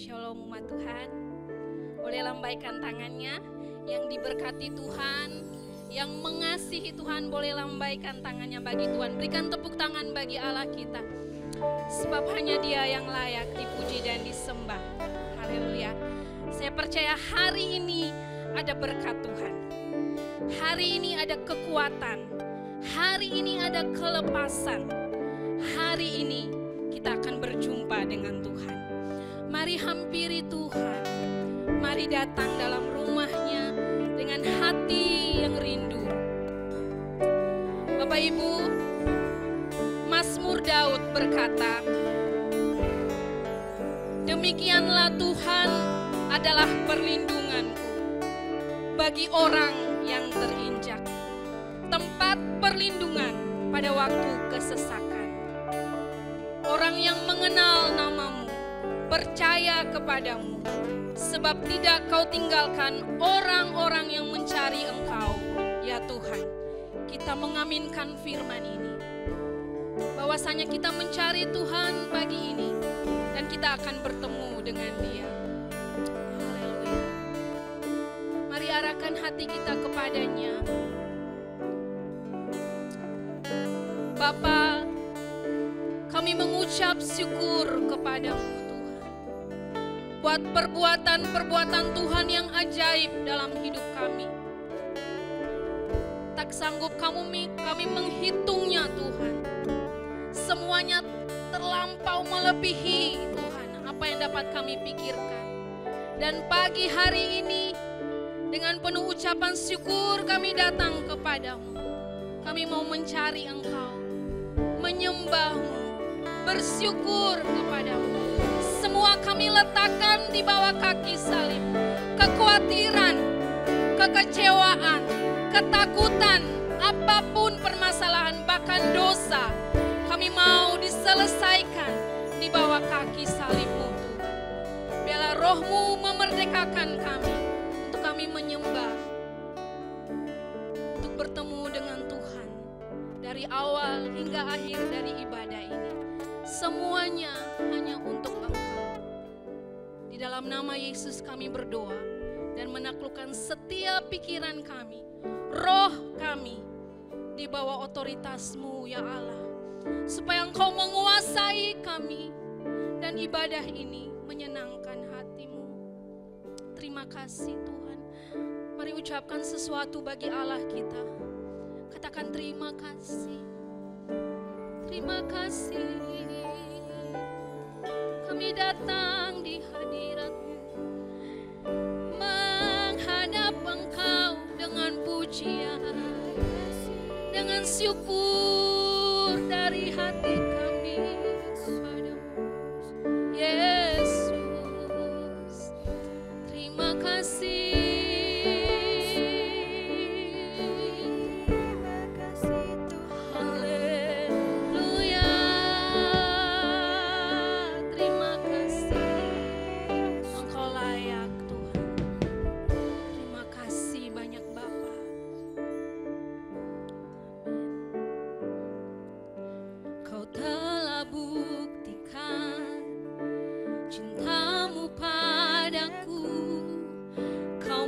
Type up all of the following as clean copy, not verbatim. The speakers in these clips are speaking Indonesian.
Shalom umat Tuhan. Boleh lambaikan tangannya. Yang diberkati Tuhan, yang mengasihi Tuhan, boleh lambaikan tangannya bagi Tuhan. Berikan tepuk tangan bagi Allah kita. Sebab hanya Dia yang layak dipuji dan disembah. Haleluya. Saya percaya hari ini ada berkat Tuhan. Hari ini ada kekuatan. Hari ini ada kelepasan. Hari ini kita akan berjumpa dengan Tuhan. Mari hampiri Tuhan. Mari datang dalam rumahnya dengan hati yang rindu. Bapak Ibu, Mazmur Daud berkata, demikianlah Tuhan adalah perlindunganku bagi orang yang terinjak, tempat perlindungan pada waktu kesesakan. Orang yang mengenal namamu percaya kepadamu, sebab tidak kau tinggalkan orang-orang yang mencari Engkau, ya Tuhan. Kita mengaminkan firman ini, bahwasanya kita mencari Tuhan pagi ini, dan kita akan bertemu dengan Dia. Haleluya. Mari arahkan hati kita kepadanya. Bapa, kami mengucap syukur kepadamu buat perbuatan-perbuatan Tuhan yang ajaib dalam hidup kami. Tak sanggup kami menghitungnya Tuhan. Semuanya terlampau melebihi Tuhan apa yang dapat kami pikirkan. Dan pagi hari ini dengan penuh ucapan syukur kami datang kepadamu. Kami mau mencari Engkau, menyembahmu, bersyukur kepadamu. Semua kami letakkan di bawah kaki salib. Kekhawatiran, kekecewaan, ketakutan, apapun permasalahan, bahkan dosa, kami mau diselesaikan di bawah kaki salib-Mu Tuhan. Biarlah Roh-Mu memerdekakan kami untuk kami menyembah, untuk bertemu dengan Tuhan dari awal hingga akhir dari ibadah ini. Semuanya hanya untuk Engkau. Di dalam nama Yesus kami berdoa dan menaklukkan setiap pikiran kami, roh kami di bawah otoritas-Mu ya Allah. Supaya Engkau menguasai kami dan ibadah ini menyenangkan hati-Mu. Terima kasih Tuhan. Mari ucapkan sesuatu bagi Allah kita. Katakan terima kasih. Terima kasih. Kami datang di hadirat-Mu, menghadap Engkau dengan pujian, dengan syukur dari hati kami kepadamu. Yesus, terima kasih.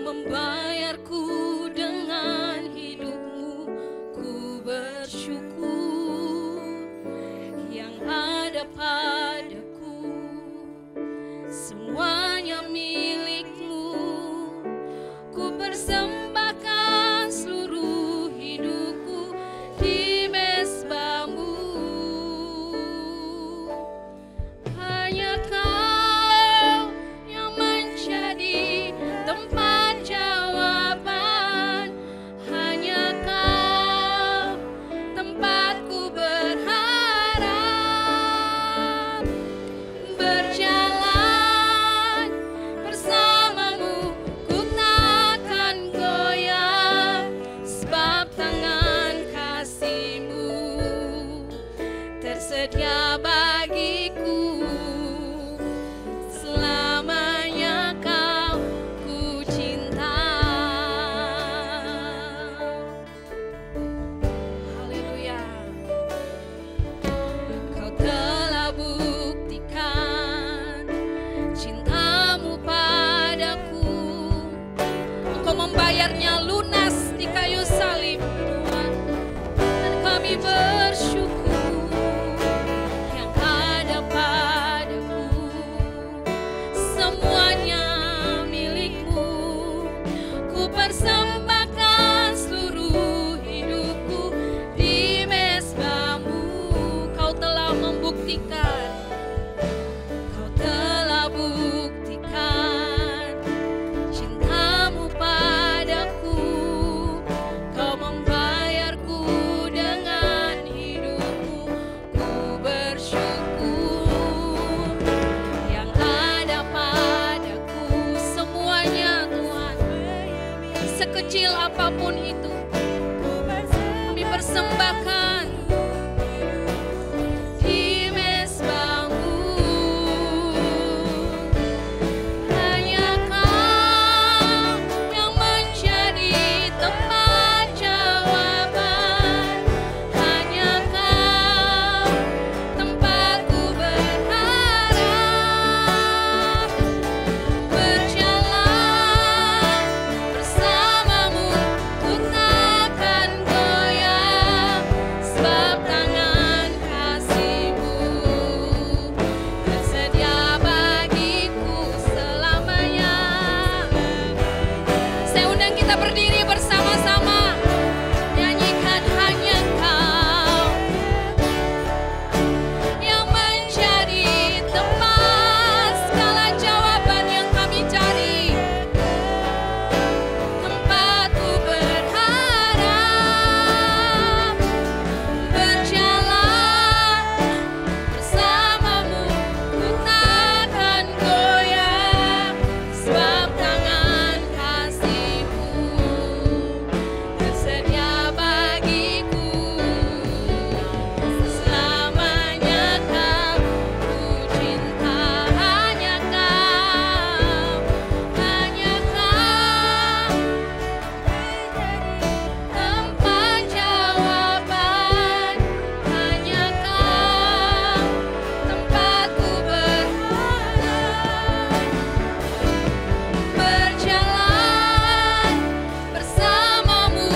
Membayarku dengan hidupmu, ku bersyukur. Yang ada padaku semuanya milik-Mu, ku persembahkan seluruh hidupku di mezbah-Mu. Hanya Kau yang menjadi tempat jawaban, hanya Kau tempatku berharap, berjalan bayarnya lunas di kayu salib Tuhan. Dan kami bersyukur yang ada padaku semuanya milikmu. Ku persembahkan seluruh hidupku di mezbahmu. Kau telah membuktikan, kau telah buktikan cintamu padaku. Kau membayarku dengan hidupmu. Ku bersyukur yang ada padaku semuanya Tuhan. Sekecil apapun itu kami persembahkan di mezbahmu. Hanya Kau yang menjadi tempat jawaban. Hanya Kau tempatku berharap. Berjalan bersamamu ku takkan goyah, sebab tangan kasih-Mu tersedia bagiku selamanya. Saya undang kita berdiri bersama-sama, nyanyikan hanya Kau yang menjadi tempat segala jawaban yang kami cari. Tempatku berharap, berjalan bersamamu ku takkan goyah, sebab tangan kasih-Mu tersedia bagiku selamanya. Kau ku cinta, hanya Kau, hanya Kau tempat jawaban. Hanya Kau tempatku berharap. Berjalan bersamamu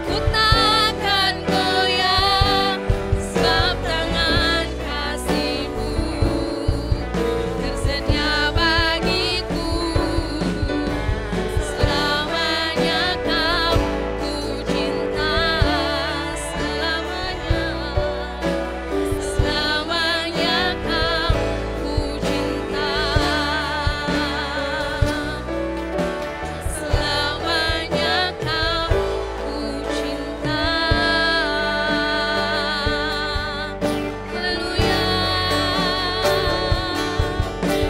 ku takkan goyah, sebab tangan kasih-Mu tersedia bagiku selamanya. Kau ku cinta selamanya. Selamanya Kau ku cinta. Selamanya Kau ku cinta. Haleluya.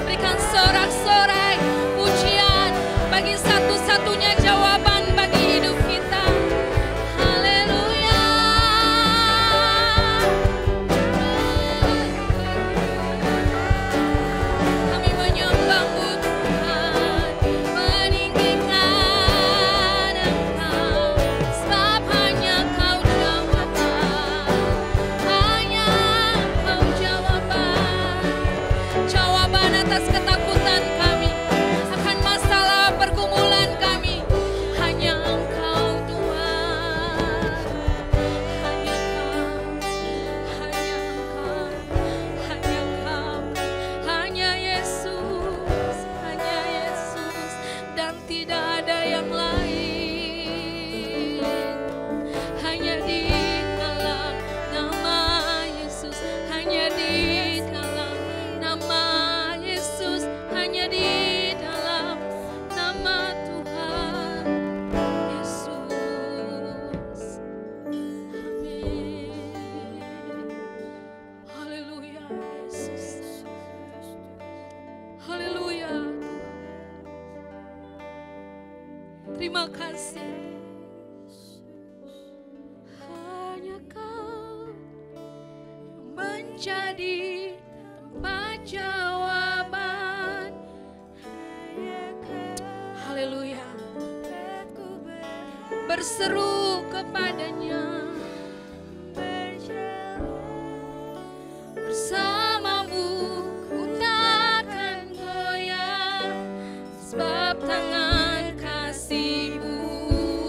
Berikan sorak-sorai pujian bagi satu-satunya jawaban bagi hidup kita. Haleluya. Kami menyembah-Mu Tuhan, meninggikan Engkau, sebab hanya Kau jawaban. Hanya Kau jawaban. Jawaban atas ketakutan kami, akan masalah pergumulan kami. Hanya Engkau Tuhan. Hanya Kau, hanya Engkau, hanya Yesus, dan tidak ada yang lain. Hanya di dalam nama Yesus, hanya di dalam nama Yesus, hanya di dalam nama Tuhan Yesus. Amin. Haleluya Yesus. Haleluya. Terima kasih. Hanya Kau yang menjadi tempat jawaban. Haleluya. Berseru kepadanya, bersamamu ku takkan goyah, sebab tangan kasih-Mu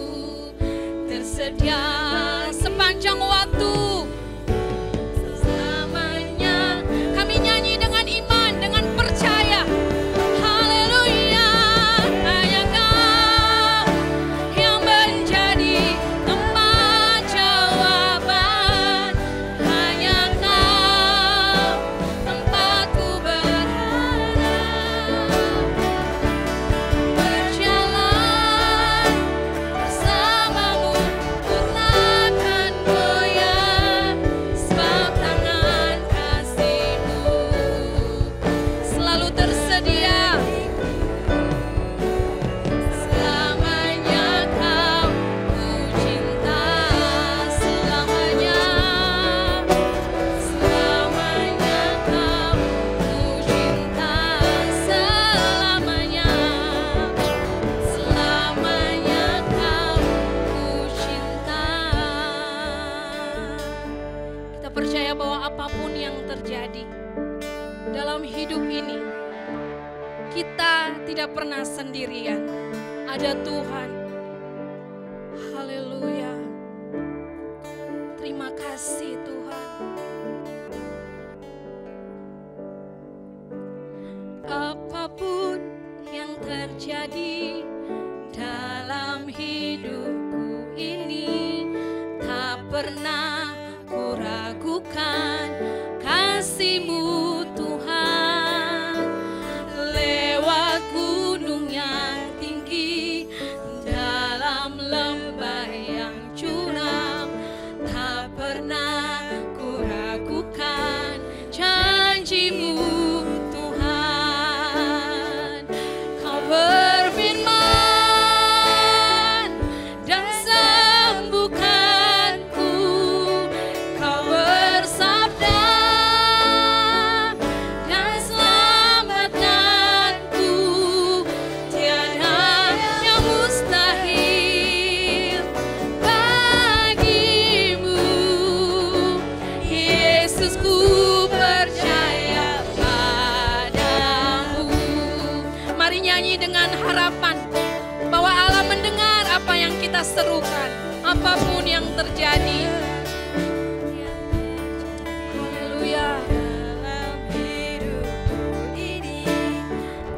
selalu tersedia. Selamanya kau ku cinta, selamanya. Selamanya kau ku cinta, selamanya. Selamanya kau ku cinta. Kita percaya bahwa apapun yang terjadi dalam hidup ini, kita tidak pernah sendirian. Ada Tuhan. Haleluya. Terima kasih Tuhan. Apapun yang terjadi dalam hidupku ini, tak pernah ku ragukan kasih-Mu Tuhan. Lewat gunung yang tinggi, dalam lembah yang curam, tak pernah ku ragukan janji-Mu Tuhan. Kau berfirman dan sembuhkanku, Kau bersabda dan selamatkanku. Tiada yang mustahil bagimu, Yesus, ku percaya padamu. Mari nyanyi dengan harapan bahwa Allah mendengar apa yang kita serukan, apapun yang terjadi. Haleluya. Dalam hidupku ini,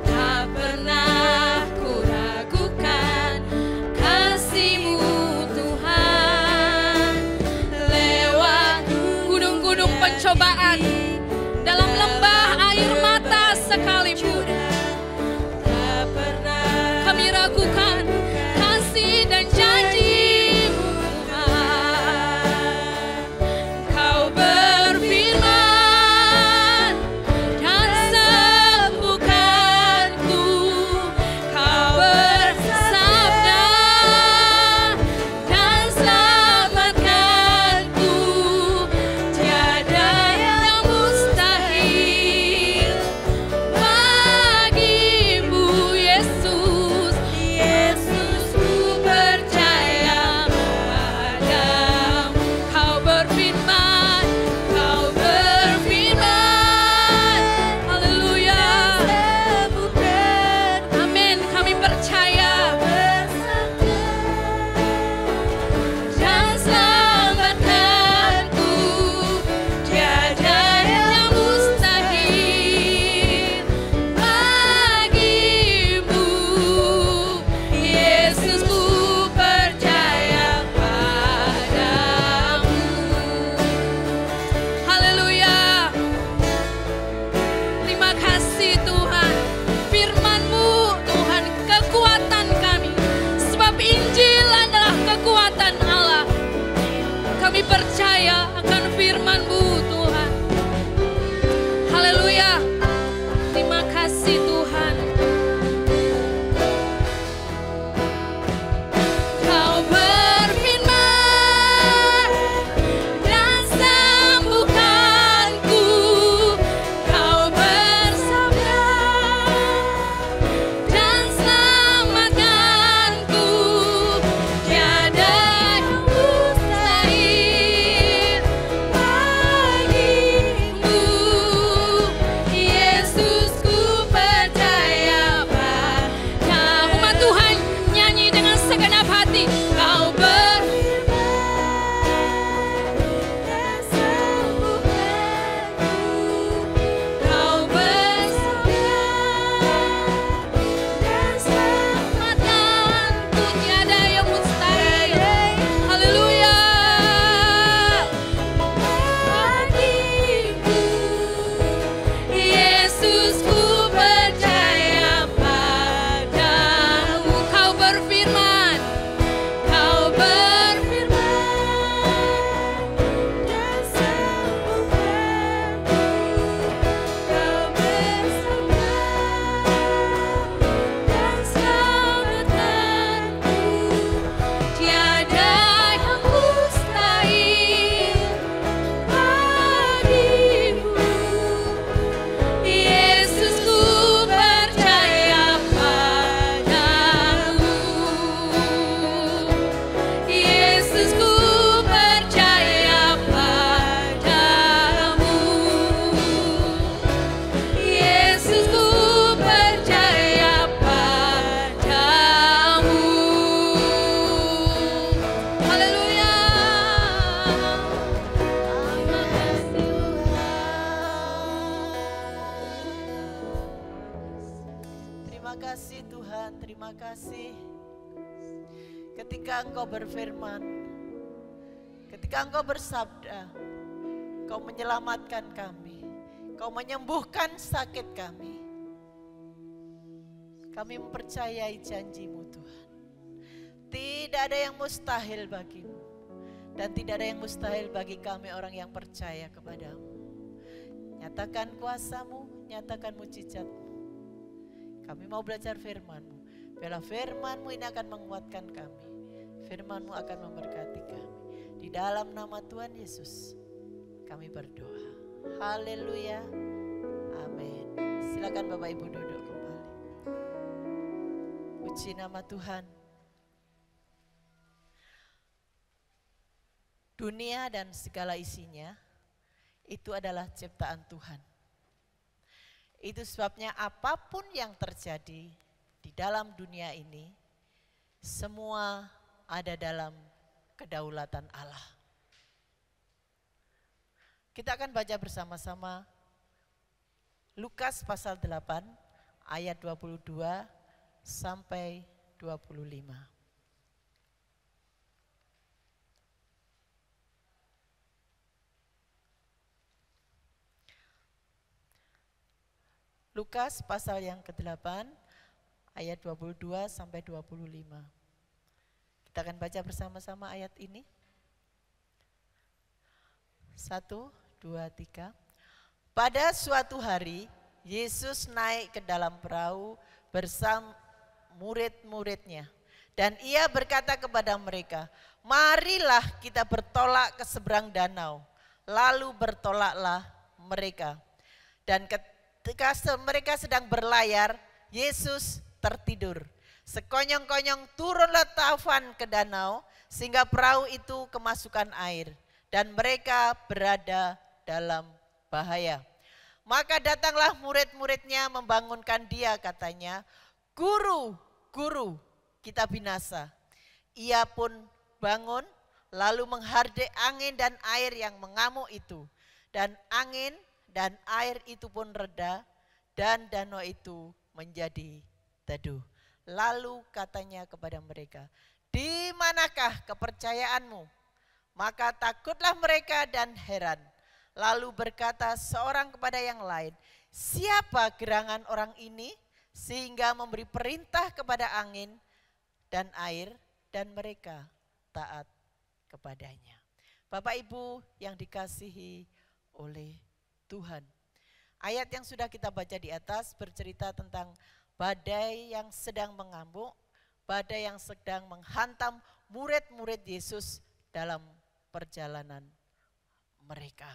tak pernah ku ragukan kasih-Mu Tuhan. Lewat gunung-gunung pencobaan, dalam lembah air mata sekalipun, tak pernah kami ragukan kasih dan janji-Mu Tuhan. Kau berfirman dan sembuhkanku, Kau bersabda dan selamatkanku. Tiada yang mustahil bagimu, Yesus. Terima kasih Tuhan, terima kasih. Ketika Engkau berfirman, ketika Engkau bersabda, Engkau menyelamatkan kami, Engkau menyembuhkan sakit kami. Kami mempercayai janji-Mu Tuhan. Tidak ada yang mustahil bagimu. Dan tidak ada yang mustahil bagi kami orang yang percaya kepadamu. Nyatakan kuasa-Mu, nyatakan mujizat-Mu. Kami mau belajar firman-Mu. Bila firman-Mu ini akan menguatkan kami. Firman-Mu akan memberkati kami. Di dalam nama Tuhan Yesus kami berdoa. Haleluya. Amin. Silakan Bapak Ibu duduk kembali. Puji nama Tuhan. Dunia dan segala isinya itu adalah ciptaan Tuhan. Itu sebabnya apapun yang terjadi di dalam dunia ini, semua ada dalam kedaulatan Allah. Kita akan baca bersama-sama Lukas pasal 8 ayat 22 sampai 25. Lukas pasal yang ke-8 ayat 22 sampai 25. Kita akan baca bersama-sama ayat ini. 1, 2, 3. Pada suatu hari Yesus naik ke dalam perahu bersama murid-muridnya. Dan ia berkata kepada mereka, marilah kita bertolak ke seberang danau. Lalu bertolaklah mereka. Dan ketika mereka sedang berlayar, Yesus tertidur. Sekonyong-konyong turunlah taufan ke danau, sehingga perahu itu kemasukan air. Dan mereka berada dalam bahaya. Maka datanglah murid-muridnya membangunkan dia, katanya, Guru, Guru, kita binasa. Ia pun bangun, lalu menghardik angin dan air yang mengamuk itu. Dan angin dan air itu pun reda, dan danau itu menjadi teduh. Lalu katanya kepada mereka, di manakah kepercayaanmu? Maka takutlah mereka dan heran. Lalu berkata seorang kepada yang lain, siapa gerangan orang ini sehingga memberi perintah kepada angin dan air dan mereka taat kepadanya. Bapak Ibu yang dikasihi oleh Tuhan. Ayat yang sudah kita baca di atas bercerita tentang badai yang sedang mengamuk, badai yang sedang menghantam murid-murid Yesus dalam perjalanan mereka.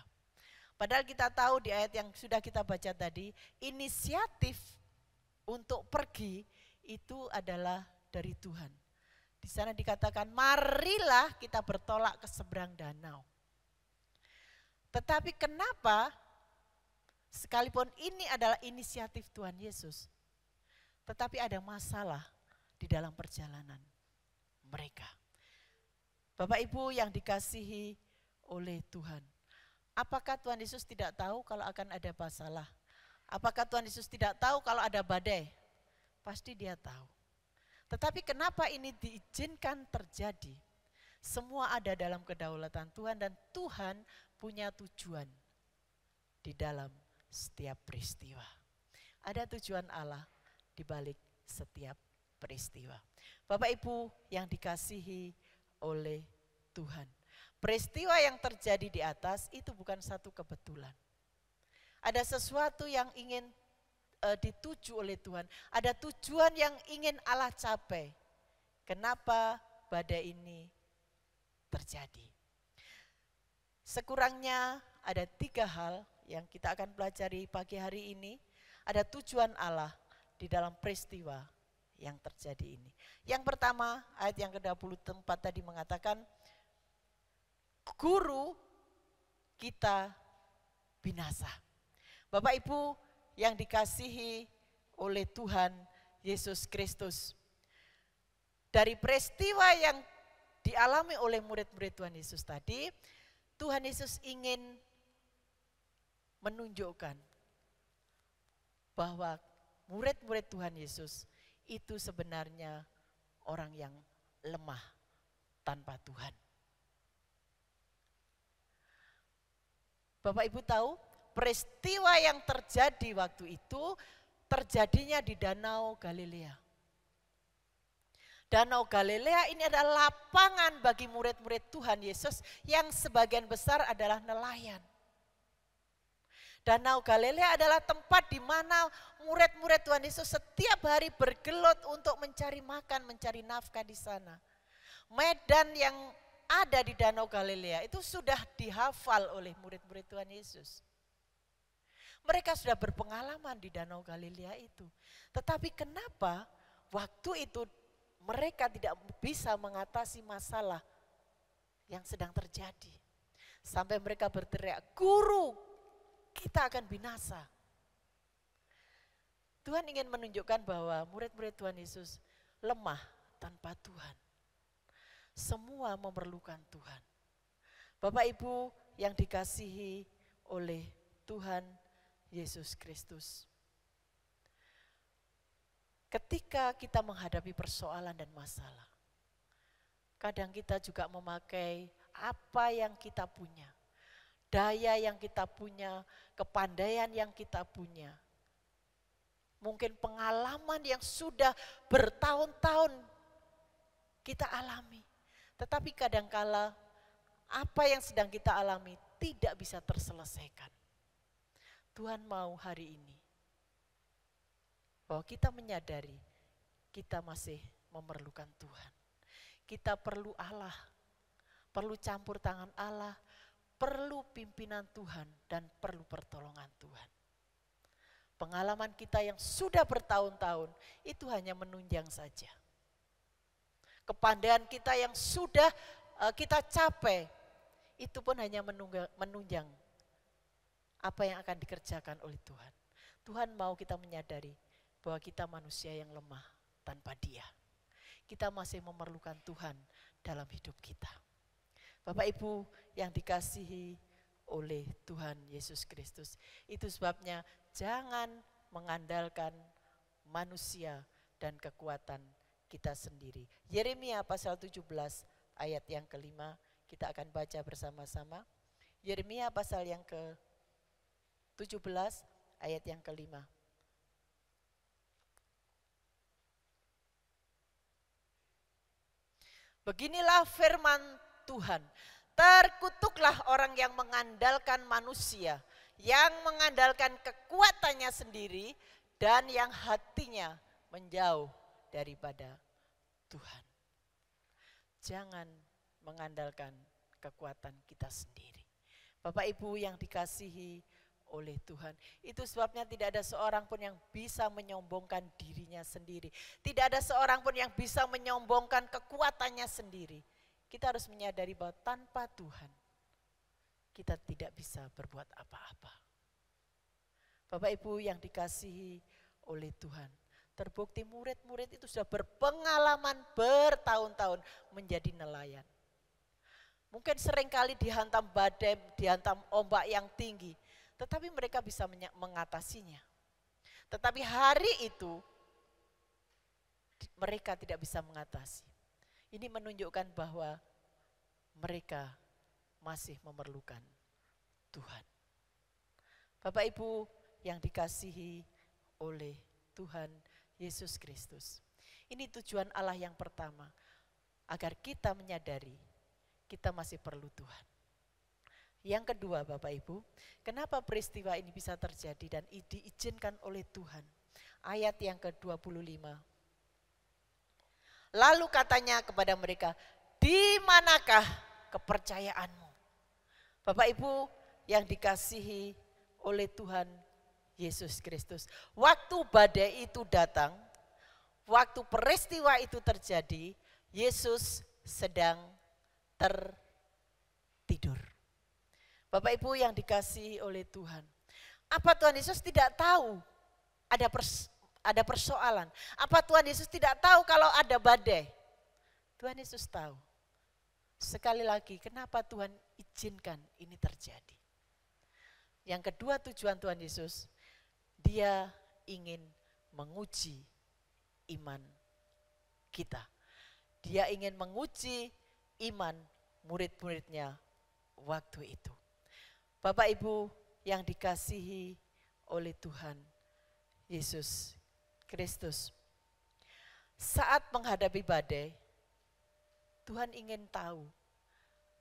Padahal kita tahu di ayat yang sudah kita baca tadi, inisiatif untuk pergi itu adalah dari Tuhan. Di sana dikatakan, marilah kita bertolak ke seberang danau. Tetapi kenapa sekalipun ini adalah inisiatif Tuhan Yesus, tetapi ada masalah di dalam perjalanan mereka. Bapak Ibu yang dikasihi oleh Tuhan, apakah Tuhan Yesus tidak tahu kalau akan ada masalah? Apakah Tuhan Yesus tidak tahu kalau ada badai? Pasti dia tahu. Tetapi kenapa ini diizinkan terjadi? Semua ada dalam kedaulatan Tuhan dan Tuhan punya tujuan di dalam setiap peristiwa. Ada tujuan Allah di balik setiap peristiwa. Bapak Ibu yang dikasihi oleh Tuhan. Peristiwa yang terjadi di atas itu bukan satu kebetulan. Ada sesuatu yang ingin dituju oleh Tuhan. Ada tujuan yang ingin Allah capai. Kenapa badai ini terjadi? Sekurangnya ada 3 hal yang kita akan pelajari pagi hari ini. Ada tujuan Allah di dalam peristiwa yang terjadi ini. Yang pertama, ayat yang ke-24 tadi mengatakan, Guru kita binasa. Bapak Ibu yang dikasihi oleh Tuhan Yesus Kristus. Dari peristiwa yang dialami oleh murid-murid Tuhan Yesus tadi, Tuhan Yesus ingin menunjukkan bahwa murid-murid Tuhan Yesus itu sebenarnya orang yang lemah tanpa Tuhan. Bapak Ibu tahu peristiwa yang terjadi waktu itu terjadinya di Danau Galilea. Danau Galilea ini adalah lapangan bagi murid-murid Tuhan Yesus yang sebagian besar adalah nelayan. Danau Galilea adalah tempat di mana murid-murid Tuhan Yesus setiap hari bergelut untuk mencari makan, mencari nafkah di sana. Medan yang ada di Danau Galilea itu sudah dihafal oleh murid-murid Tuhan Yesus. Mereka sudah berpengalaman di Danau Galilea itu. Tetapi kenapa waktu itu mereka tidak bisa mengatasi masalah yang sedang terjadi. Sampai mereka berteriak, "Guru, kita akan binasa." Tuhan ingin menunjukkan bahwa murid-murid Tuhan Yesus lemah tanpa Tuhan. Semua memerlukan Tuhan. Bapak Ibu yang dikasihi oleh Tuhan Yesus Kristus. Ketika kita menghadapi persoalan dan masalah, kadang kita juga memakai apa yang kita punya, daya yang kita punya, kepandaian yang kita punya. Mungkin pengalaman yang sudah bertahun-tahun kita alami. Tetapi kadangkala apa yang sedang kita alami tidak bisa terselesaikan. Tuhan mau hari ini bahwa kita menyadari kita masih memerlukan Tuhan. Kita perlu Allah, perlu campur tangan Allah, perlu pimpinan Tuhan dan perlu pertolongan Tuhan. Pengalaman kita yang sudah bertahun-tahun itu hanya menunjang saja. Kepandaian kita yang sudah kita capai itu pun hanya menunjang apa yang akan dikerjakan oleh Tuhan. Tuhan mau kita menyadari bahwa kita manusia yang lemah tanpa Dia. Kita masih memerlukan Tuhan dalam hidup kita. Bapak Ibu yang dikasihi oleh Tuhan Yesus Kristus, itu sebabnya jangan mengandalkan manusia dan kekuatan kita sendiri. Yeremia pasal 17 ayat yang kelima, kita akan baca bersama-sama. Yeremia pasal yang ke-17 ayat yang kelima. Beginilah firman Tuhan, terkutuklah orang yang mengandalkan manusia, yang mengandalkan kekuatannya sendiri, dan yang hatinya menjauh daripada Tuhan. Jangan mengandalkan kekuatan kita sendiri. Bapak Ibu yang dikasihi oleh Tuhan, itu sebabnya tidak ada seorang pun yang bisa menyombongkan dirinya sendiri. Tidak ada seorang pun yang bisa menyombongkan kekuatannya sendiri. Kita harus menyadari bahwa tanpa Tuhan kita tidak bisa berbuat apa-apa. Bapak Ibu yang dikasihi oleh Tuhan, terbukti murid-murid itu sudah berpengalaman bertahun-tahun menjadi nelayan. Mungkin seringkali dihantam badai, dihantam ombak yang tinggi, tetapi mereka bisa mengatasinya. Tetapi hari itu mereka tidak bisa mengatasi. Ini menunjukkan bahwa mereka masih memerlukan Tuhan. Bapak Ibu yang dikasihi oleh Tuhan Yesus Kristus. Ini tujuan Allah yang pertama, agar kita menyadari kita masih perlu Tuhan. Yang kedua Bapak Ibu, kenapa peristiwa ini bisa terjadi dan diizinkan oleh Tuhan? Ayat yang ke-25. Lalu katanya kepada mereka, di manakah kepercayaanmu? Bapak Ibu yang dikasihi oleh Tuhan Yesus Kristus. Waktu badai itu datang, waktu peristiwa itu terjadi, Yesus sedang tertidur. Bapak Ibu yang dikasihi oleh Tuhan, apa Tuhan Yesus tidak tahu ada persoalan? Apa Tuhan Yesus tidak tahu kalau ada badai? Tuhan Yesus tahu. Sekali lagi, kenapa Tuhan izinkan ini terjadi? Yang kedua tujuan Tuhan Yesus, Dia ingin menguji iman kita. Dia ingin menguji iman murid-muridnya waktu itu. Bapak Ibu yang dikasihi oleh Tuhan Yesus Kristus, saat menghadapi badai, Tuhan ingin tahu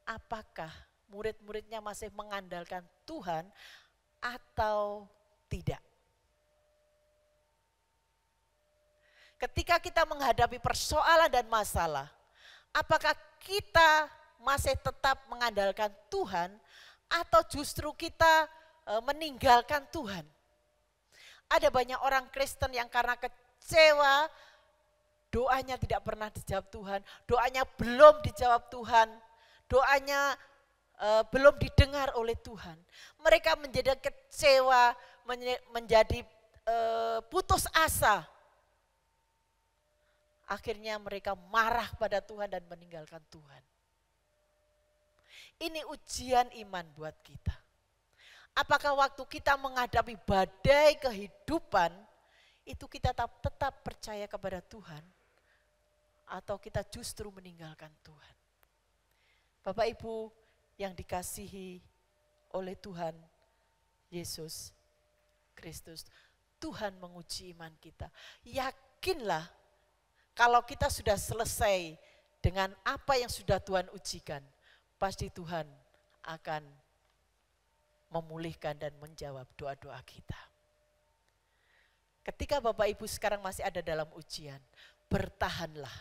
apakah murid-muridnya masih mengandalkan Tuhan atau tidak. Ketika kita menghadapi persoalan dan masalah, apakah kita masih tetap mengandalkan Tuhan atau justru kita meninggalkan Tuhan? Ada banyak orang Kristen yang karena kecewa, doanya tidak pernah dijawab Tuhan, doanya belum dijawab Tuhan, doanya belum didengar oleh Tuhan. Mereka menjadi kecewa, menjadi putus asa. Akhirnya mereka marah pada Tuhan dan meninggalkan Tuhan. Ini ujian iman buat kita. Apakah waktu kita menghadapi badai kehidupan, itu kita tetap percaya kepada Tuhan, atau kita justru meninggalkan Tuhan? Bapak Ibu yang dikasihi oleh Tuhan Yesus Kristus, Tuhan menguji iman kita. Yakinlah kalau kita sudah selesai dengan apa yang sudah Tuhan ujikan, pasti Tuhan akan memulihkan dan menjawab doa-doa kita. Ketika Bapak Ibu sekarang masih ada dalam ujian, bertahanlah.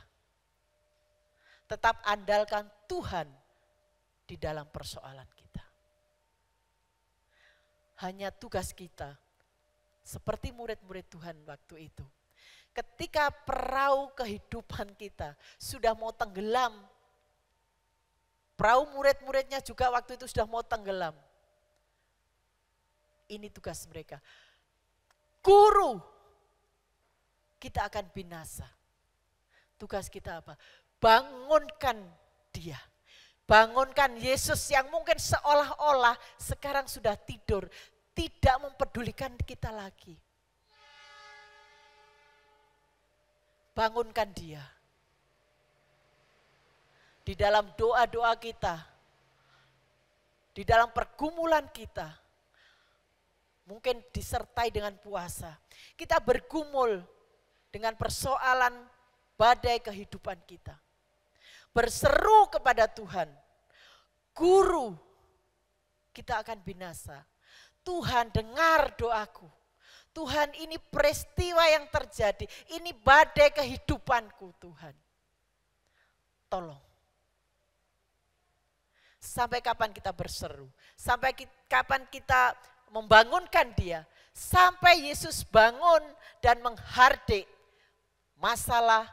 Tetap andalkan Tuhan di dalam persoalan kita. Hanya tugas kita, seperti murid-murid Tuhan waktu itu. Ketika perahu kehidupan kita sudah mau tenggelam, perahu murid-muridnya juga waktu itu sudah mau tenggelam. Ini tugas mereka. Guru, kita akan binasa. Tugas kita apa? Bangunkan dia. Bangunkan Yesus yang mungkin seolah-olah sekarang sudah tidur, tidak mempedulikan kita lagi. Bangunkan dia. Di dalam doa-doa kita, di dalam pergumulan kita, mungkin disertai dengan puasa. Kita bergumul dengan persoalan badai kehidupan kita. Berseru kepada Tuhan, Guru, kita akan binasa. Tuhan, dengar doaku. Tuhan, ini peristiwa yang terjadi, ini badai kehidupanku Tuhan. Tolong. Sampai kapan kita berseru? Sampai kapan kita membangunkan dia? Sampai Yesus bangun dan menghardik masalah,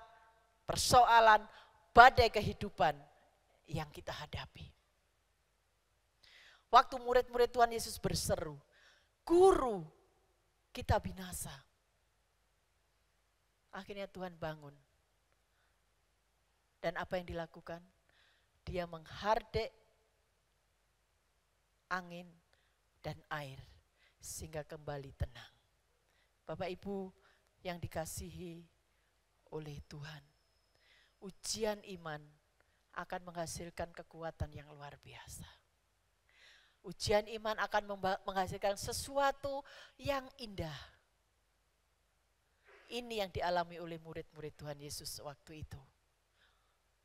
persoalan, badai kehidupan yang kita hadapi. Waktu murid-murid Tuhan Yesus berseru, Guru, kita binasa. Akhirnya Tuhan bangun. Dan apa yang dilakukan? Dia menghardik angin dan air sehingga kembali tenang. Bapak Ibu yang dikasihi oleh Tuhan, ujian iman akan menghasilkan kekuatan yang luar biasa. Ujian iman akan menghasilkan sesuatu yang indah. Ini yang dialami oleh murid-murid Tuhan Yesus waktu itu.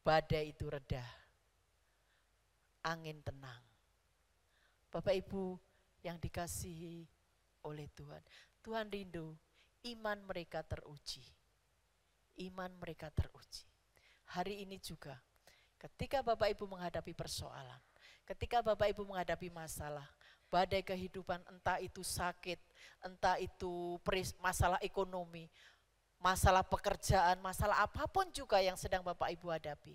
Badai itu reda, angin tenang. Bapak Ibu yang dikasihi oleh Tuhan, Tuhan rindu iman mereka teruji. Iman mereka teruji. Hari ini juga ketika Bapak Ibu menghadapi persoalan, ketika Bapak Ibu menghadapi masalah, badai kehidupan, entah itu sakit, entah itu masalah ekonomi, masalah pekerjaan, masalah apapun juga yang sedang Bapak Ibu hadapi.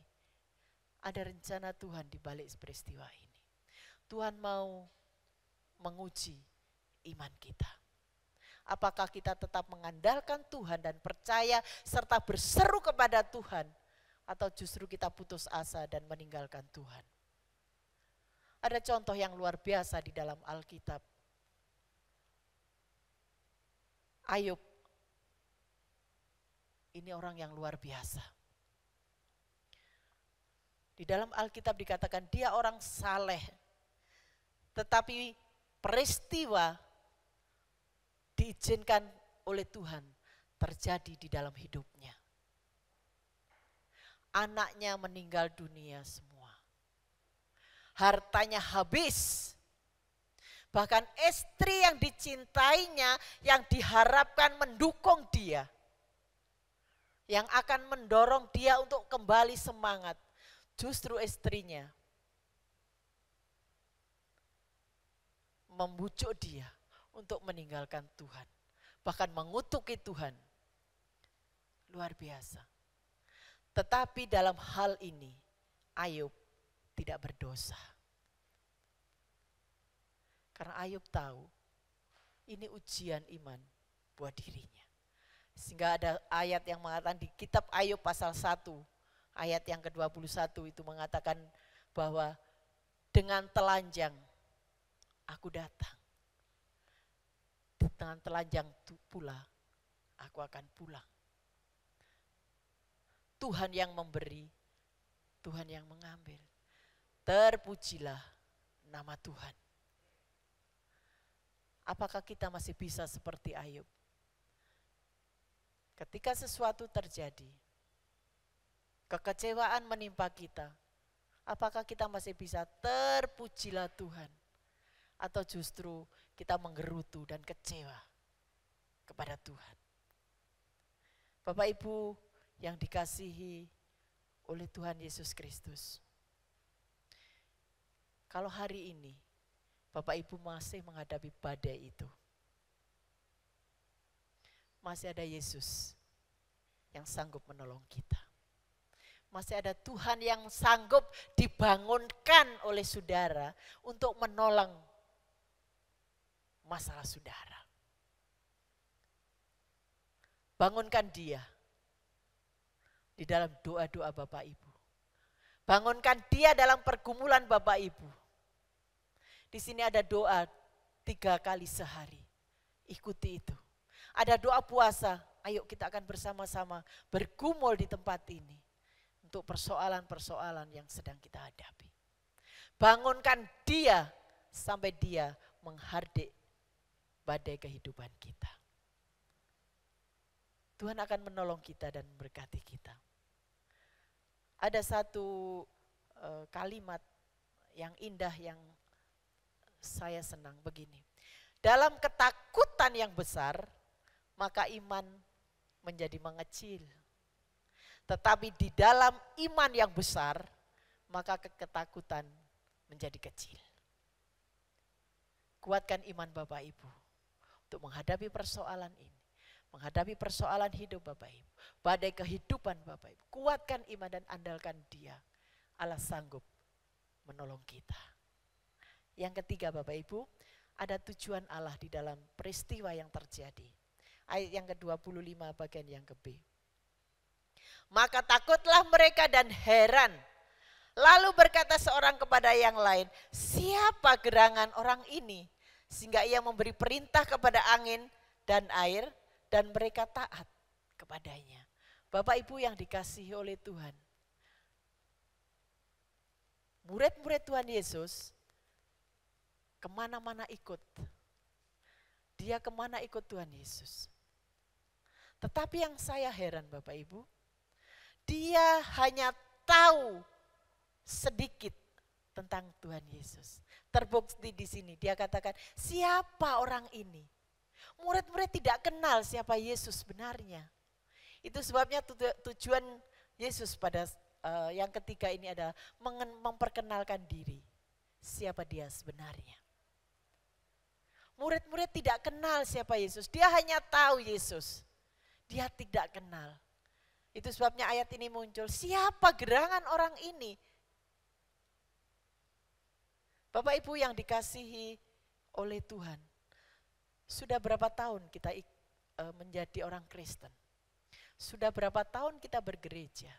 Ada rencana Tuhan di balik peristiwa ini. Tuhan mau menguji iman kita. Apakah kita tetap mengandalkan Tuhan dan percaya serta berseru kepada Tuhan, atau justru kita putus asa dan meninggalkan Tuhan? Ada contoh yang luar biasa di dalam Alkitab. Ayub ini orang yang luar biasa. Di dalam Alkitab dikatakan dia orang saleh. Tetapi peristiwa diizinkan oleh Tuhan terjadi di dalam hidupnya. Anaknya meninggal dunia semua. Hartanya habis. Bahkan istri yang dicintainya, yang diharapkan mendukung dia, yang akan mendorong dia untuk kembali semangat, justru istrinya membujuk dia untuk meninggalkan Tuhan. Bahkan mengutuki Tuhan. Luar biasa. Tetapi dalam hal ini, Ayub tidak berdosa. Karena Ayub tahu, ini ujian iman buat dirinya. Sehingga ada ayat yang mengatakan di kitab Ayub pasal 1, ayat yang ke-21 itu mengatakan bahwa dengan telanjang aku datang. Dengan telanjang pula aku akan pulang. Tuhan yang memberi, Tuhan yang mengambil. Terpujilah nama Tuhan. Apakah kita masih bisa seperti Ayub? Ketika sesuatu terjadi, kekecewaan menimpa kita, apakah kita masih bisa terpujilah Tuhan? Atau justru kita menggerutu dan kecewa kepada Tuhan? Bapak Ibu yang dikasihi oleh Tuhan Yesus Kristus, kalau hari ini Bapak Ibu masih menghadapi badai itu, masih ada Yesus yang sanggup menolong kita. Masih ada Tuhan yang sanggup dibangunkan oleh saudara untuk menolong masalah saudara. Bangunkan dia di dalam doa-doa Bapak Ibu. Bangunkan dia dalam pergumulan Bapak Ibu. Di sini ada doa 3 kali sehari. Ikuti itu. Ada doa puasa. Ayo kita akan bersama-sama bergumul di tempat ini. Untuk persoalan-persoalan yang sedang kita hadapi. Bangunkan dia sampai dia menghardik badai kehidupan kita. Tuhan akan menolong kita dan memberkati kita. Ada satu kalimat yang indah yang saya senang begini. Dalam ketakutan yang besar, maka iman menjadi mengecil. Tetapi di dalam iman yang besar, maka ketakutan menjadi kecil. Kuatkan iman Bapak Ibu untuk menghadapi persoalan ini. Menghadapi persoalan hidup Bapak Ibu. Badai kehidupan Bapak Ibu. Kuatkan iman dan andalkan dia. Allah sanggup menolong kita. Yang ketiga Bapak Ibu, ada tujuan Allah di dalam peristiwa yang terjadi. Ayat yang ke-25 bagian yang ke-B. Maka takutlah mereka dan heran. Lalu berkata seorang kepada yang lain, siapa gerangan orang ini? Sehingga ia memberi perintah kepada angin dan air dan mereka taat kepadanya. Bapak Ibu yang dikasihi oleh Tuhan. Murid-murid Tuhan Yesus kemana-mana ikut. Dia kemana ikut Tuhan Yesus. Tetapi yang saya heran Bapak Ibu, dia hanya tahu sedikit tentang Tuhan Yesus. Terbukti di sini dia katakan, siapa orang ini? Murid-murid tidak kenal siapa Yesus sebenarnya. Itu sebabnya tujuan Yesus pada yang ketiga ini adalah memperkenalkan diri. Siapa dia sebenarnya. Murid-murid tidak kenal siapa Yesus. Dia hanya tahu Yesus. Dia tidak kenal. Itu sebabnya ayat ini muncul. Siapa gerangan orang ini? Bapak Ibu yang dikasihi oleh Tuhan. Sudah berapa tahun kita menjadi orang Kristen? Sudah berapa tahun kita bergereja?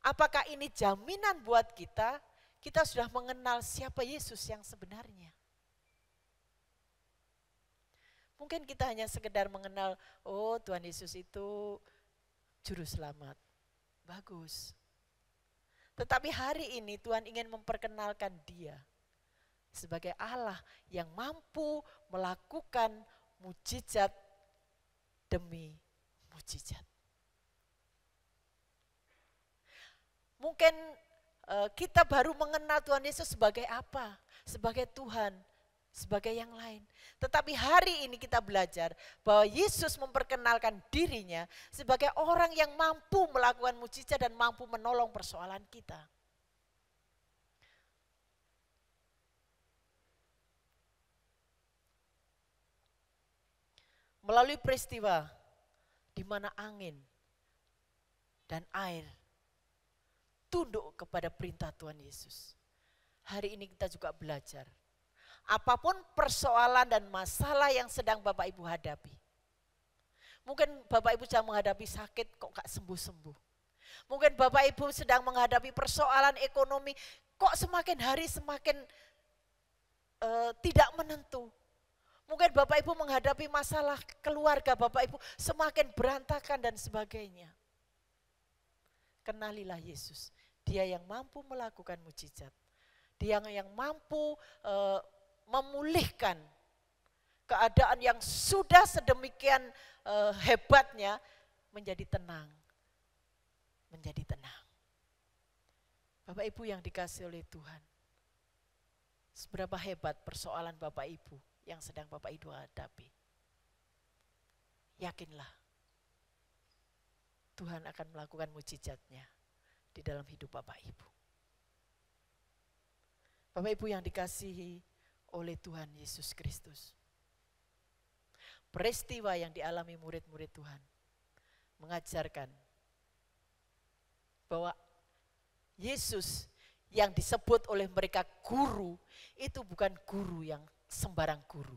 Apakah ini jaminan buat kita? Kita sudah mengenal siapa Yesus yang sebenarnya. Mungkin kita hanya sekedar mengenal, oh Tuhan Yesus itu juru selamat. Bagus. Tetapi hari ini Tuhan ingin memperkenalkan Dia sebagai Allah yang mampu melakukan mujizat demi mujizat. Mungkin kita baru mengenal Tuhan Yesus sebagai apa? Sebagai Tuhan, sebagai yang lain. Tetapi hari ini kita belajar bahwa Yesus memperkenalkan dirinya sebagai orang yang mampu melakukan mujizat dan mampu menolong persoalan kita. Melalui peristiwa di mana angin dan air tunduk kepada perintah Tuhan Yesus. Hari ini kita juga belajar. Apapun persoalan dan masalah yang sedang Bapak Ibu hadapi. Mungkin Bapak Ibu sedang menghadapi sakit kok gak sembuh-sembuh. Mungkin Bapak Ibu sedang menghadapi persoalan ekonomi kok semakin hari semakin tidak menentu. Mungkin Bapak Ibu menghadapi masalah keluarga Bapak Ibu semakin berantakan dan sebagainya. Kenalilah Yesus, Dia yang mampu melakukan mujizat. Dia yang mampu memulihkan keadaan yang sudah sedemikian hebatnya menjadi tenang. Menjadi tenang. Bapak Ibu yang dikasihi oleh Tuhan, seberapa hebat persoalan Bapak Ibu yang sedang Bapak Ibu hadapi. Yakinlah, Tuhan akan melakukan mujizatnya di dalam hidup Bapak Ibu. Bapak Ibu yang dikasihi oleh Tuhan Yesus Kristus. Peristiwa yang dialami murid-murid Tuhan mengajarkan bahwa Yesus yang disebut oleh mereka guru itu bukan guru yang sembarang guru.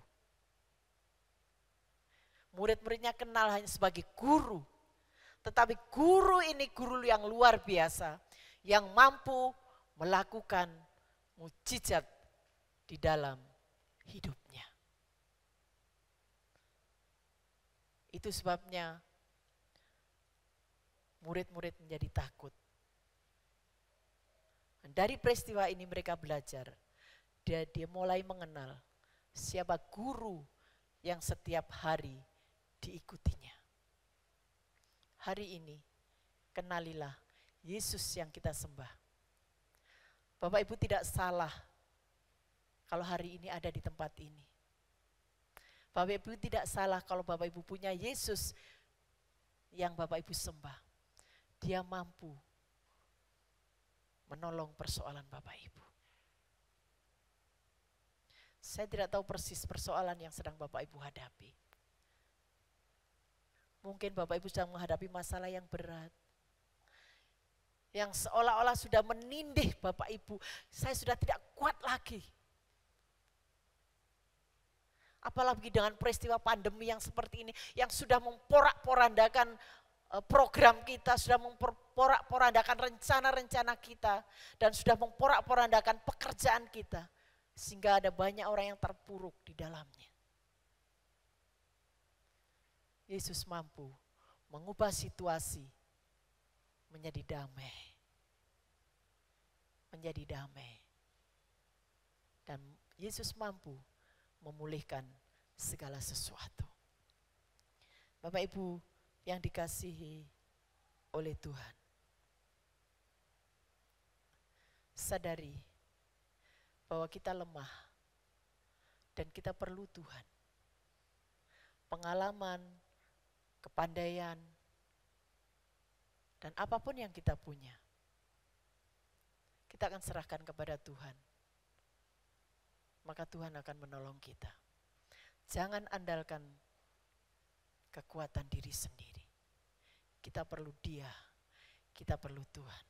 Murid-muridnya kenal hanya sebagai guru. Tetapi guru ini guru yang luar biasa. Yang mampu melakukan mujizat di dalam hidupnya. Itu sebabnya murid-murid menjadi takut. Dan dari peristiwa ini mereka belajar. Dia mulai mengenal siapa guru yang setiap hari diikutinya. Hari ini kenalilah Yesus yang kita sembah. Bapak Ibu tidak salah kalau hari ini ada di tempat ini. Bapak Ibu tidak salah kalau Bapak Ibu punya Yesus yang Bapak Ibu sembah. Dia mampu menolong persoalan Bapak Ibu. Saya tidak tahu persis persoalan yang sedang Bapak Ibu hadapi. Mungkin Bapak Ibu sedang menghadapi masalah yang berat. Yang seolah-olah sudah menindih Bapak Ibu. Saya sudah tidak kuat lagi. Apalagi dengan peristiwa pandemi yang seperti ini. Yang sudah memporak-porandakan program kita. Sudah memporak-porandakan rencana-rencana kita. Dan sudah memporak-porandakan pekerjaan kita. Sehingga ada banyak orang yang terpuruk di dalamnya. Yesus mampu mengubah situasi menjadi damai. Menjadi damai. Dan Yesus mampu memulihkan segala sesuatu. Bapak Ibu yang dikasihi oleh Tuhan. Sadari bahwa kita lemah dan kita perlu Tuhan. Pengalaman, kepandaian, dan apapun yang kita punya, kita akan serahkan kepada Tuhan. Maka Tuhan akan menolong kita. Jangan andalkan kekuatan diri sendiri. Kita perlu Dia, kita perlu Tuhan.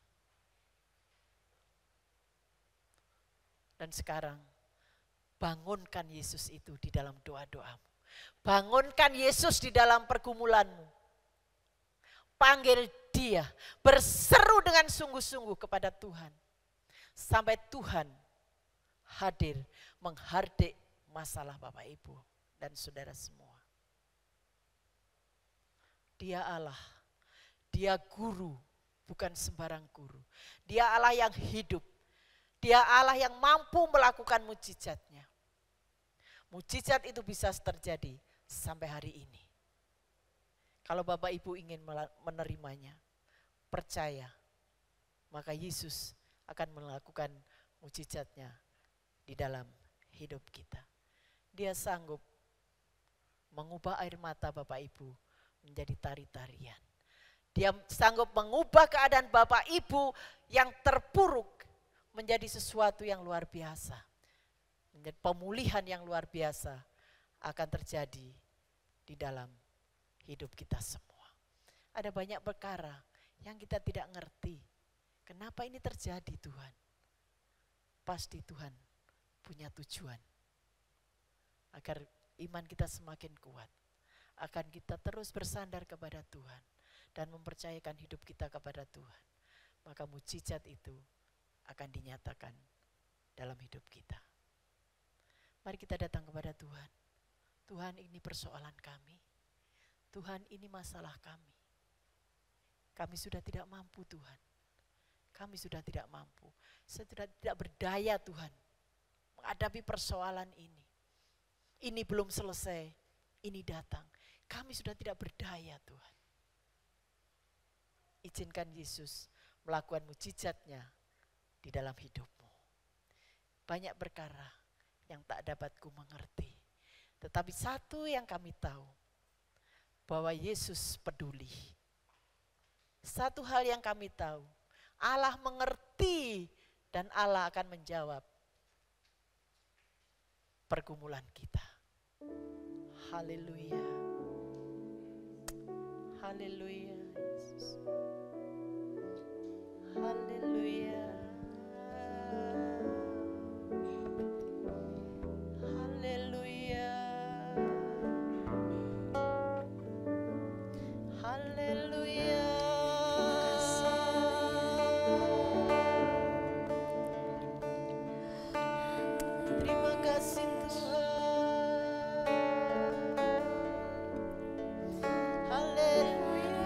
Dan sekarang, bangunkan Yesus itu di dalam doa-doamu. Bangunkan Yesus di dalam pergumulanmu. Panggil Dia, berseru dengan sungguh-sungguh kepada Tuhan. Sampai Tuhan hadir menghardik masalah Bapak Ibu dan saudara semua. Dia Allah, Dia guru, bukan sembarang guru. Dia Allah yang hidup. Dia Allah yang mampu melakukan mujizatnya. Mujizat itu bisa terjadi sampai hari ini. Kalau Bapak Ibu ingin menerimanya, percaya, maka Yesus akan melakukan mujizatnya di dalam hidup kita. Dia sanggup mengubah air mata Bapak Ibu menjadi tari-tarian. Dia sanggup mengubah keadaan Bapak Ibu yang terpuruk menjadi sesuatu yang luar biasa. Menjadi pemulihan yang luar biasa akan terjadi di dalam hidup kita semua. Ada banyak perkara yang kita tidak ngerti. Kenapa ini terjadi Tuhan? Pasti Tuhan punya tujuan. Agar iman kita semakin kuat. Akan kita terus bersandar kepada Tuhan. Dan mempercayakan hidup kita kepada Tuhan. Maka mujizat itu akan dinyatakan dalam hidup kita. Mari kita datang kepada Tuhan. Tuhan, ini persoalan kami. Tuhan, ini masalah kami. Kami sudah tidak mampu Tuhan. Kami sudah tidak mampu. Sudah tidak berdaya Tuhan menghadapi persoalan ini. Ini belum selesai, ini datang. Kami sudah tidak berdaya Tuhan. Izinkan Yesus melakukan mujizatnya di dalam hidupmu. Banyak perkara yang tak dapat ku mengerti. Tetapi satu yang kami tahu, bahwa Yesus peduli. Satu hal yang kami tahu, Allah mengerti dan Allah akan menjawab pergumulan kita. Haleluya. Haleluya Yesus. Haleluya. Haleluya. Haleluya. Terima kasih Tuhan. Haleluya.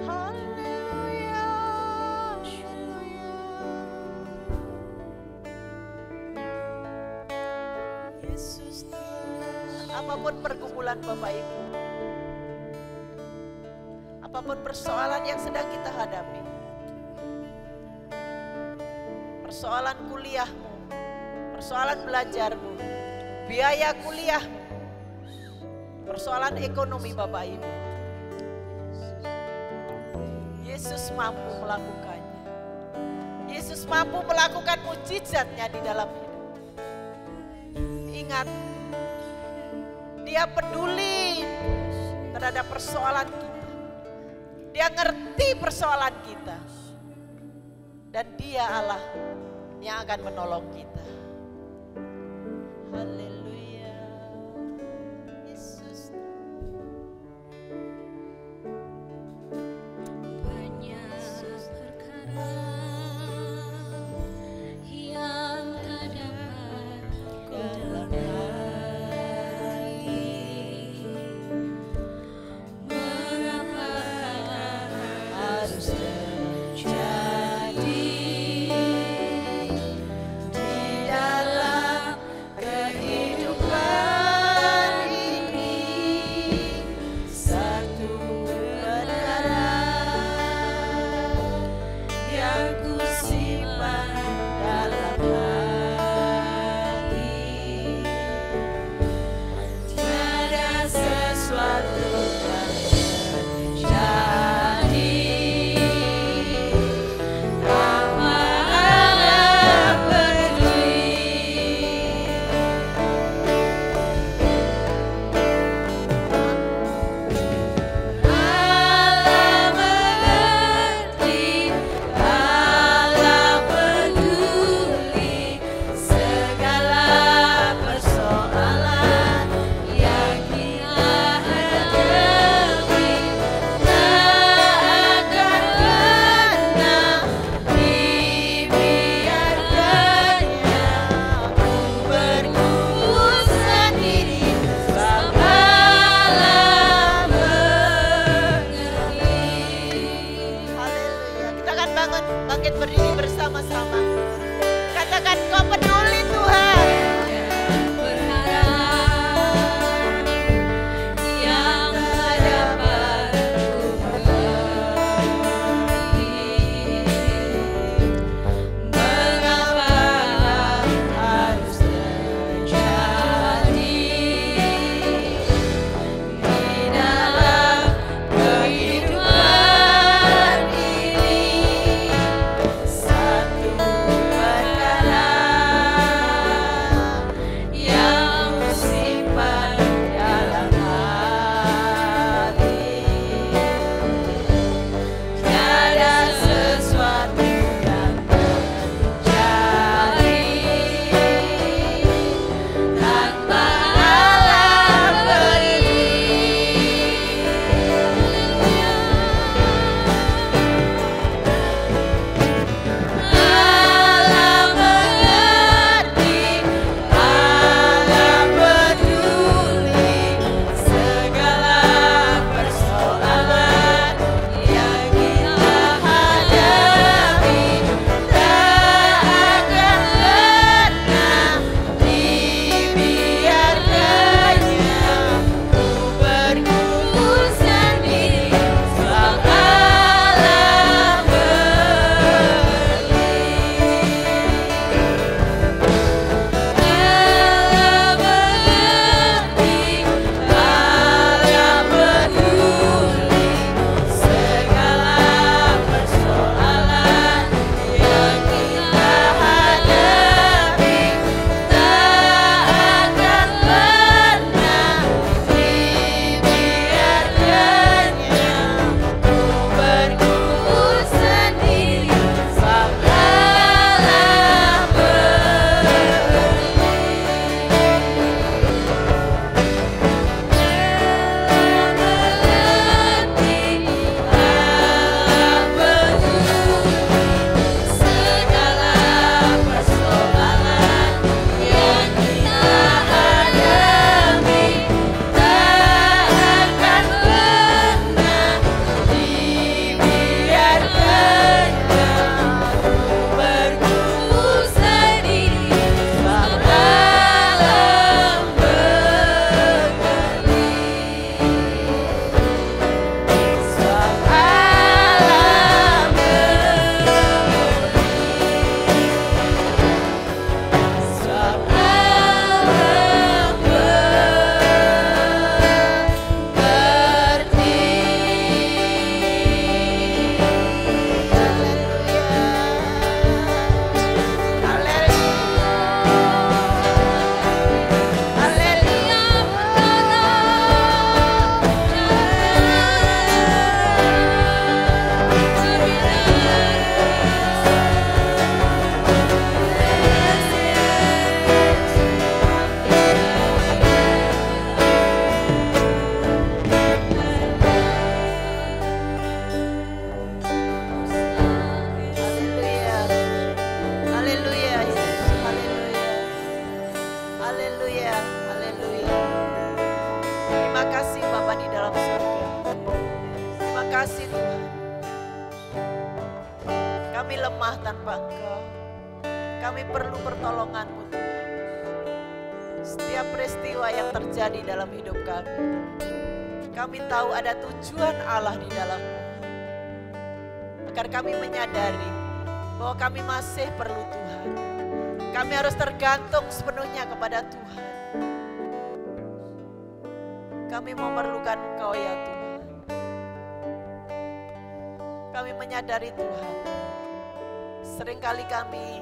Haleluya. Yesus Tuhan. Apapun pergumulan Bapak Ibu, apapun persoalan yang sedang kita hadapi, persoalan kuliahmu, persoalan belajarmu, biaya kuliahmu, persoalan ekonomi Bapak Ibu, Yesus mampu melakukannya. Yesus mampu melakukan mujizatnya di dalam hidup. Ingat, Dia peduli terhadap persoalan kita. Dia ngerti persoalan kita. Dan Dia Allah yang akan menolong kita. Haleluya. Yesus. Banyak perkara yang tak dapat ku lalui. Mengapa harus terjadi di dalam kehidupan kami lemah tanpa Engkau. Kami perlu pertolongan-Mu Tuhan. Setiap peristiwa yang terjadi dalam hidup kami tahu ada tujuan Allah di dalamnya. Agar kami menyadari bahwa kami masih perlu Tuhan. Kami harus tergantung sepenuhnya kepada Tuhan. Kami memerlukan Engkau ya Tuhan. Kami menyadari Tuhan, seringkali kami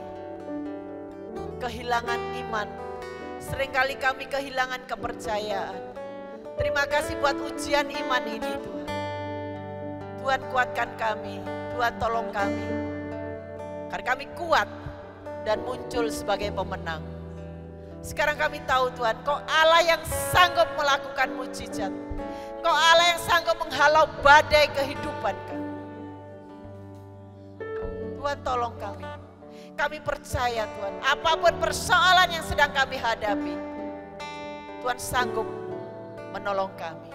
kehilangan iman, seringkali kami kehilangan kepercayaan. Terima kasih buat ujian iman ini Tuhan. Tuhan kuatkan kami, Tuhan tolong kami, agar kami kuat dan muncul sebagai pemenang. Sekarang kami tahu Tuhan, Kau Allah yang sanggup melakukan mujizat. Kau Allah yang sanggup menghalau badai kehidupan kami. Tuhan tolong kami. Kami percaya Tuhan, apapun persoalan yang sedang kami hadapi, Tuhan sanggup menolong kami.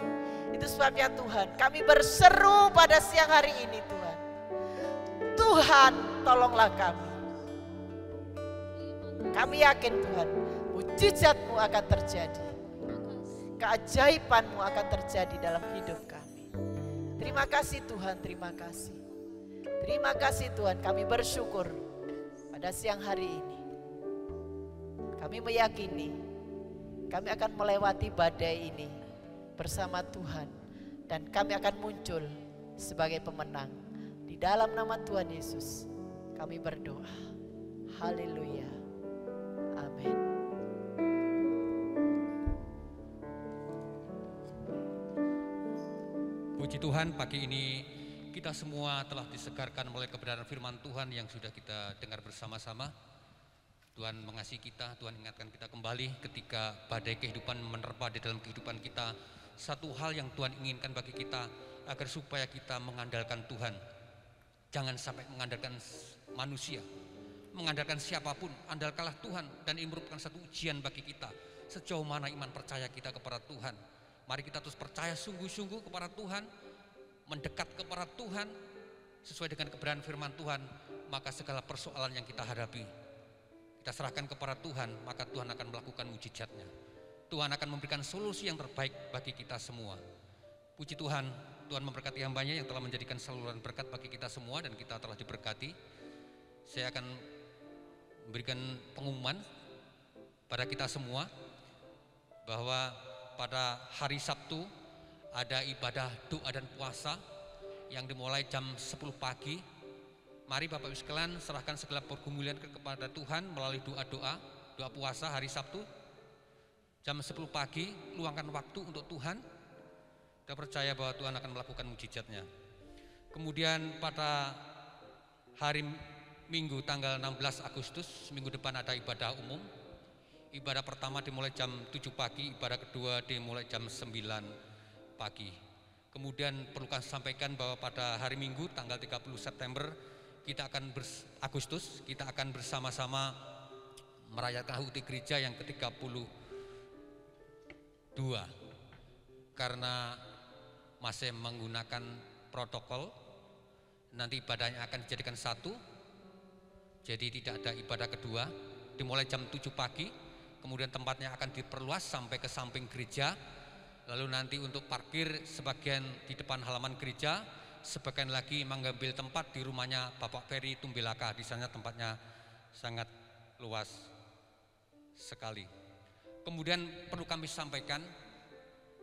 Itu sebabnya Tuhan, kami berseru pada siang hari ini Tuhan. Tuhan tolonglah kami. Kami yakin Tuhan, mujizat-Mu akan terjadi. Keajaiban-Mu akan terjadi dalam hidup kami. Terima kasih Tuhan, terima kasih. Terima kasih Tuhan, kami bersyukur pada siang hari ini. Kami meyakini kami akan melewati badai ini bersama Tuhan. Dan kami akan muncul sebagai pemenang. Di dalam nama Tuhan Yesus kami berdoa. Haleluya. Amin. Puji Tuhan, pagi ini kita semua telah disegarkan oleh kebenaran firman Tuhan yang sudah kita dengar bersama-sama. Tuhan mengasihi kita, Tuhan ingatkan kita kembali ketika badai kehidupan menerpa di dalam kehidupan kita. Satu hal yang Tuhan inginkan bagi kita agar supaya kita mengandalkan Tuhan. Jangan sampai mengandalkan manusia, mengandalkan siapapun, andalkanlah Tuhan. Dan ini merupakan satu ujian bagi kita, sejauh mana iman percaya kita kepada Tuhan. Mari kita terus percaya sungguh-sungguh kepada Tuhan, mendekat kepada Tuhan sesuai dengan kebenaran firman Tuhan, maka segala persoalan yang kita hadapi kita serahkan kepada Tuhan, maka Tuhan akan melakukan mujizatnya. Tuhan akan memberikan solusi yang terbaik bagi kita semua. Puji Tuhan, Tuhan memberkati hambanya yang telah menjadikan saluran berkat bagi kita semua dan kita telah diberkati. Saya akan memberikan pengumuman pada kita semua bahwa pada hari Sabtu ada ibadah doa dan puasa yang dimulai jam 10 pagi. Mari Bapak Ibu sekalian serahkan segala pergumulan kepada Tuhan melalui doa-doa, doa puasa hari Sabtu. Jam 10 pagi, luangkan waktu untuk Tuhan. Kita percaya bahwa Tuhan akan melakukan mujizatnya. Kemudian pada hari Minggu tanggal 16 Agustus, minggu depan ada ibadah umum. Ibadah pertama dimulai jam 7 pagi, ibadah kedua dimulai jam 9 pagi. Kemudian perlu kami sampaikan bahwa pada hari Minggu tanggal 30 September kita akan bersama-sama merayakan HUT Gereja yang ke-32. Karena masih menggunakan protokol, nanti ibadahnya akan dijadikan satu. Jadi tidak ada ibadah kedua, dimulai jam 7 pagi, kemudian tempatnya akan diperluas sampai ke samping gereja. Lalu nanti untuk parkir sebagian di depan halaman gereja, sebagian lagi mengambil tempat di rumahnya Bapak Ferry Tumbilaka. Di sana tempatnya sangat luas sekali. Kemudian perlu kami sampaikan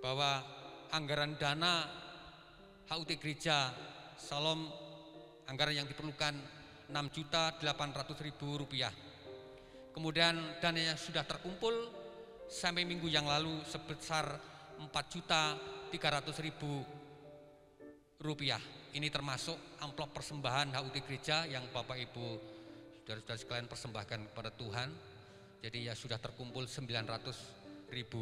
bahwa anggaran dana HUT Gereja Salom, anggaran yang diperlukan Rp6.800.000. Kemudian dana yang sudah terkumpul sampai minggu yang lalu sebesar Rp4.300.000. Ini termasuk amplop persembahan HUT Gereja yang Bapak Ibu saudara-saudara sekalian persembahkan kepada Tuhan. Jadi ya sudah terkumpul Rp900.000.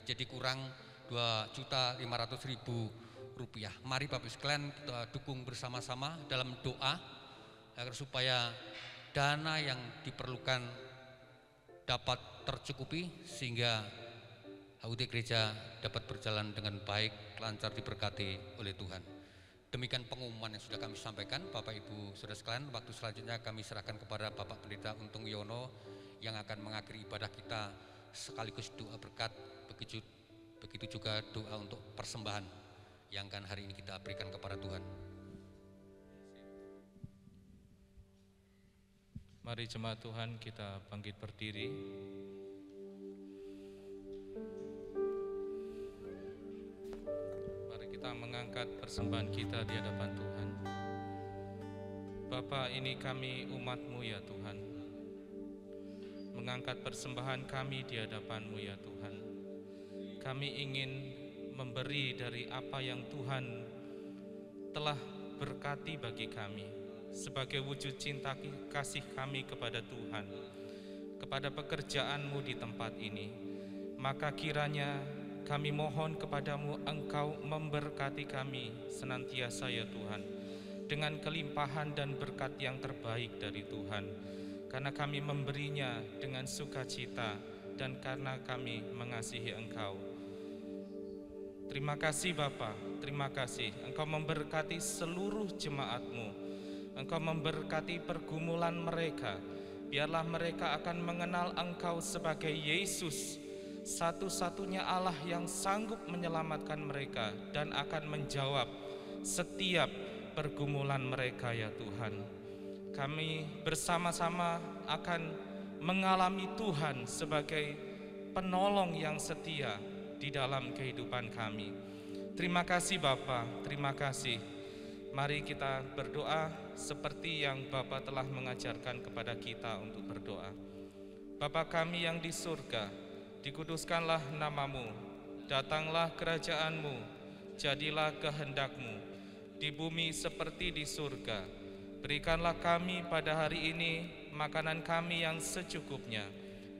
Jadi kurang Rp2.500.000. Mari Bapak Ibu sekalian kita dukung bersama-sama dalam doa agar supaya dana yang diperlukan dapat tercukupi sehingga HUT Gereja dapat berjalan dengan baik, lancar, diberkati oleh Tuhan. Demikian pengumuman yang sudah kami sampaikan, Bapak Ibu Saudara sekalian. Waktu selanjutnya kami serahkan kepada Bapak Pendeta Untung Yono yang akan mengakhiri ibadah kita sekaligus doa berkat, begitu juga doa untuk persembahan yang akan hari ini kita berikan kepada Tuhan. Mari jemaat Tuhan kita bangkit berdiri. Mari kita mengangkat persembahan kita di hadapan Tuhan. Bapa, ini kami umat-Mu ya Tuhan. Mengangkat persembahan kami di hadapan-Mu ya Tuhan. Kami ingin memberi dari apa yang Tuhan telah berkati bagi kami, sebagai wujud cinta kasih kami kepada Tuhan, kepada pekerjaan-Mu di tempat ini. Maka kiranya kami mohon kepadamu, Engkau memberkati kami senantiasa ya Tuhan, dengan kelimpahan dan berkat yang terbaik dari Tuhan, karena kami memberinya dengan sukacita dan karena kami mengasihi Engkau. Terima kasih Bapa, terima kasih Engkau memberkati seluruh jemaat-Mu. Engkau memberkati pergumulan mereka. Biarlah mereka akan mengenal Engkau sebagai Yesus, satu-satunya Allah yang sanggup menyelamatkan mereka dan akan menjawab setiap pergumulan mereka ya Tuhan. Kami bersama-sama akan mengalami Tuhan sebagai penolong yang setia di dalam kehidupan kami. Terima kasih Bapa, terima kasih. Mari kita berdoa seperti yang Bapa telah mengajarkan kepada kita untuk berdoa. Bapa kami yang di surga, dikuduskanlah nama-Mu, datanglah kerajaan-Mu, jadilah kehendak-Mu, di bumi seperti di surga. Berikanlah kami pada hari ini makanan kami yang secukupnya,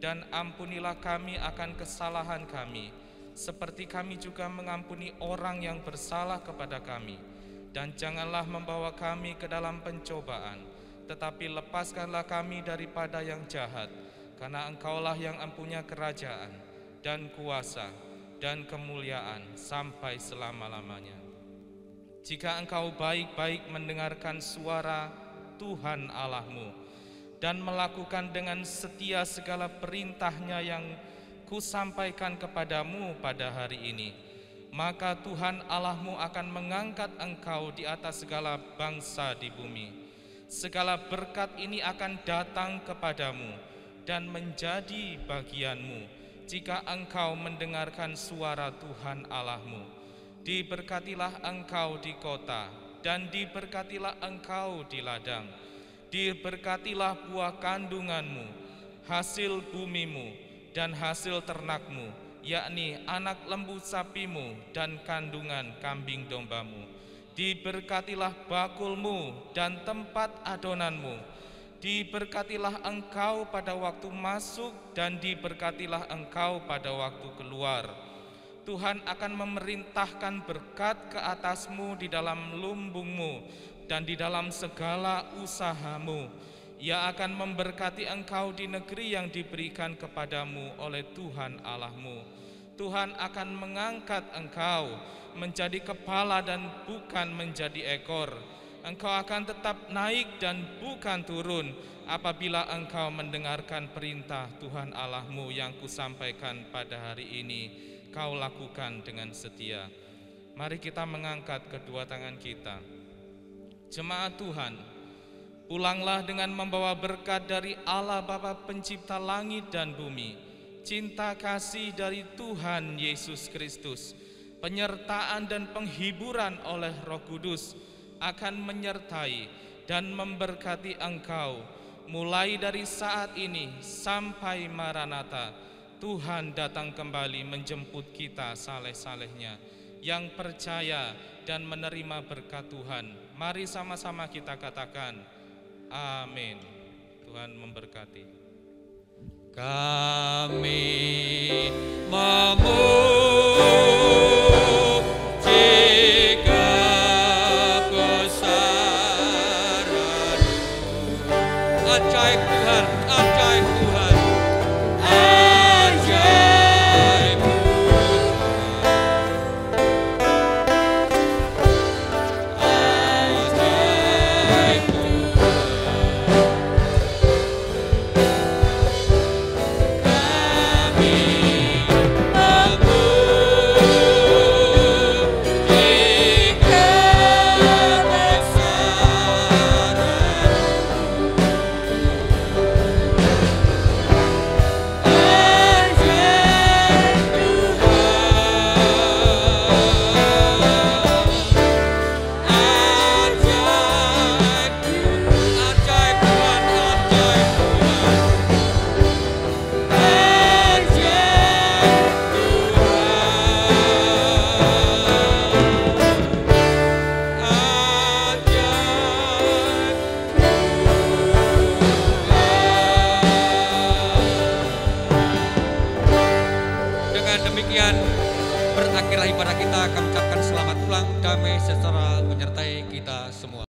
dan ampunilah kami akan kesalahan kami, seperti kami juga mengampuni orang yang bersalah kepada kami. Dan janganlah membawa kami ke dalam pencobaan, tetapi lepaskanlah kami daripada yang jahat, karena Engkaulah yang mempunyai kerajaan, dan kuasa, dan kemuliaan sampai selama-lamanya. Jika Engkau baik-baik mendengarkan suara Tuhan Allah-Mu, dan melakukan dengan setia segala perintah-Nya yang kusampaikan kepadamu pada hari ini, maka Tuhan Allah-Mu akan mengangkat engkau di atas segala bangsa di bumi. Segala berkat ini akan datang kepadamu dan menjadi bagianmu jika engkau mendengarkan suara Tuhan Allah-Mu. Diberkatilah engkau di kota dan diberkatilah engkau di ladang. Diberkatilah buah kandunganmu, hasil bumimu dan hasil ternakmu, yakni anak lembu sapimu dan kandungan kambing dombamu. Diberkatilah bakulmu dan tempat adonanmu. Diberkatilah engkau pada waktu masuk dan diberkatilah engkau pada waktu keluar. Tuhan akan memerintahkan berkat ke atasmu di dalam lumbungmu dan di dalam segala usahamu. Ia akan memberkati engkau di negeri yang diberikan kepadamu oleh Tuhan Allah-Mu. Tuhan akan mengangkat engkau menjadi kepala dan bukan menjadi ekor. Engkau akan tetap naik dan bukan turun apabila engkau mendengarkan perintah Tuhan Allah-Mu yang kusampaikan pada hari ini. Kau lakukan dengan setia. Mari kita mengangkat kedua tangan kita. Jemaat Tuhan, pulanglah dengan membawa berkat dari Allah Bapa Pencipta langit dan bumi, cinta kasih dari Tuhan Yesus Kristus, penyertaan dan penghiburan oleh Roh Kudus akan menyertai dan memberkati engkau mulai dari saat ini sampai Maranatha. Tuhan datang kembali menjemput kita saleh-salehnya yang percaya dan menerima berkat Tuhan. Mari sama-sama kita katakan amin. Tuhan memberkati. Kami ajaib Tuhan, ajaib Tuhan, ajaib Tuhan, demikian berakhirlah ibadah kita. Kami ucapkan selamat ulang, damai sejahtera menyertai kita semua.